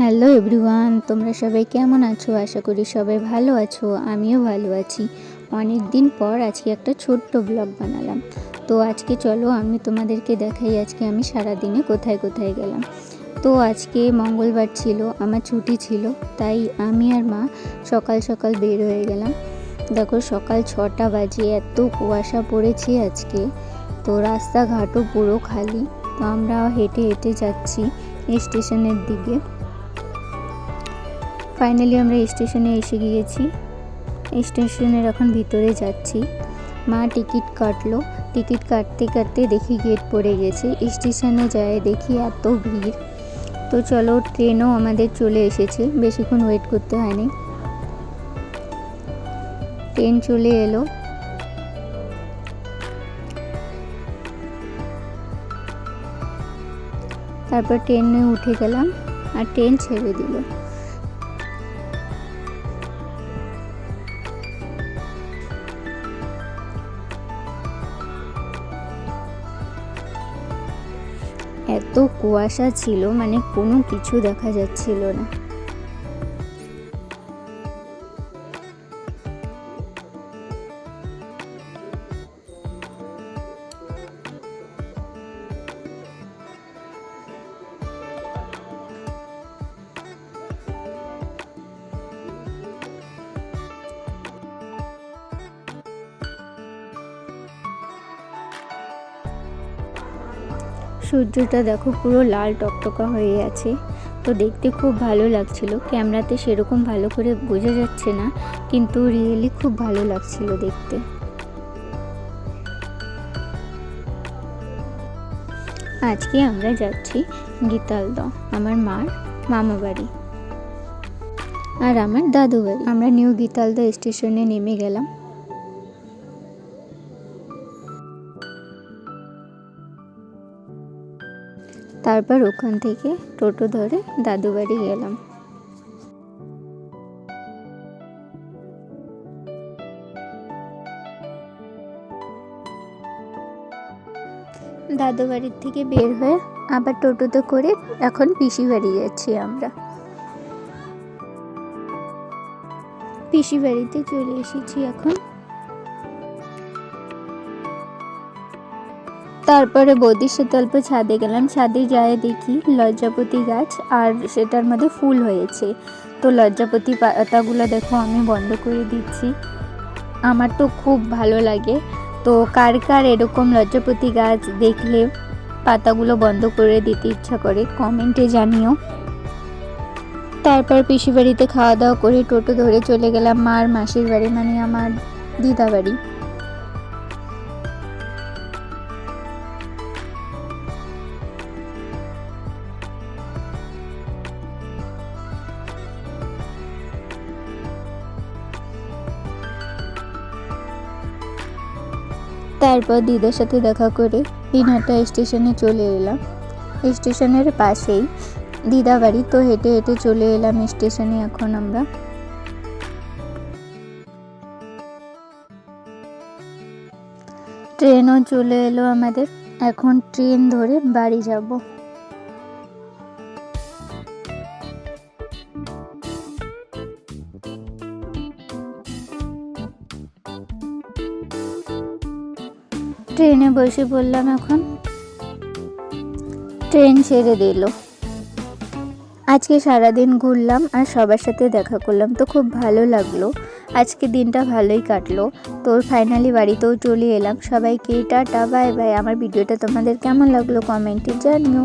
Hello everyone, তোমরা সবাই কেমন আছো? আশা করি সবাই ভালো আছো। আমিও ভালো আছি। অনেক দিন পর আজকে একটা ছোট্ট ব্লগ বানালাম। তো আজকে চলো আমি তোমাদেরকে দেখাই আজকে আমি সারাদিনে কোথায় কোথায় গেলাম। তো আজকে মঙ্গলবার ছিল, আমার ছুটি ছিল, তাই আমি আর মা সকাল সকাল বের হয়ে গেলাম। দেখো সকাল 6টা বাজে, এত কুয়াশা পড়েছে আজকে, তো রাস্তাঘাটও পুরো খালি। তো আমরা হেঁটে হেঁটে যাচ্ছি স্টেশনের দিকে। ফাইনালি আমরা স্টেশনে এসে গিয়েছি। স্টেশনের এখন ভিতরে যাচ্ছি। মা টিকিট কাটলো। টিকিট কাটতে কাটতে দেখি গেট পড়ে গেছে। স্টেশনে যায় দেখি এত ভিড়। তো চলো, ট্রেনও আমাদের চলে এসেছে, বেশিক্ষণ ওয়েট করতে হয়নি। ট্রেন চলে এলো। তারপর ট্রেনে উঠে গেলাম আর ট্রেন ছেড়ে দিল। এত কুয়াশা ছিল, মানে কোনো কিছু দেখা যাচ্ছিল না। সূর্যটা দেখো পুরো লাল টকটকা হয়ে আছে। তো দেখতে খুব ভালো লাগছিল। ক্যামেরাতে সেরকম ভালো করে বোঝা যাচ্ছে না, কিন্তু রিয়েলি খুব ভালো লাগছিল দেখতে। আজকে আমরা যাচ্ছি গীতালদহ, আমার মার মামা বাড়ি আর আমার দাদু বাড়ি। আমরা নিউ গীতালদহ স্টেশনে নেমে গেলাম। তারপর ওখান থেকে টোটো ধরে দাদু বাড়ি গেলাম। দাদু বাড়ির থেকে বের হয়ে আবার টোটোতে করে এখন পিসি বাড়ি যাচ্ছি আমরা। পিসি বাড়িতে চলে এসেছি এখন। তারপরে বৌদির সাথে অল্প ছাদে গেলাম। ছাদে যায় দেখি লজ্জাপতি গাছ, আর সেটার মধ্যে ফুল হয়েছে। তো লজ্জাপতি পাতাগুলো দেখো আমি বন্ধ করে দিচ্ছি। আমার তো খুব ভালো লাগে। তো কার কার এরকম লজ্জাপতি গাছ দেখলে পাতাগুলো বন্ধ করে দিতে ইচ্ছা করে কমেন্টে জানিও। তারপর পিসি বাড়িতে খাওয়া দাওয়া করে টোটো ধরে চলে গেলাম মার মাসির বাড়ি, মানে আমার দিদা বাড়ি। তারপর দিদার সাথে দেখা করে দিনহাটা স্টেশনে চলে এলাম। স্টেশনের পাশেই দিদা বাড়ি, তো হেঁটে হেঁটে চলে এলাম স্টেশনে এখন আমরা। ট্রেনও চলে এলো আমাদের, এখন ট্রেন ধরে বাড়ি যাব। ট্রেনে বসে পড়লাম এখন। ট্রেন ছেড়ে দিল। আজকে সারাদিন ঘুরলাম আর সবার সাথে দেখা করলাম, তো খুব ভালো লাগলো। আজকে দিনটা ভালোই কাটলো। তো ফাইনালি বাড়িতেও চলে এলাম। সবাইকে টাটা, বাই বাই। আমার ভিডিওটা তোমাদের কেমন লাগলো কমেন্টে জানিও।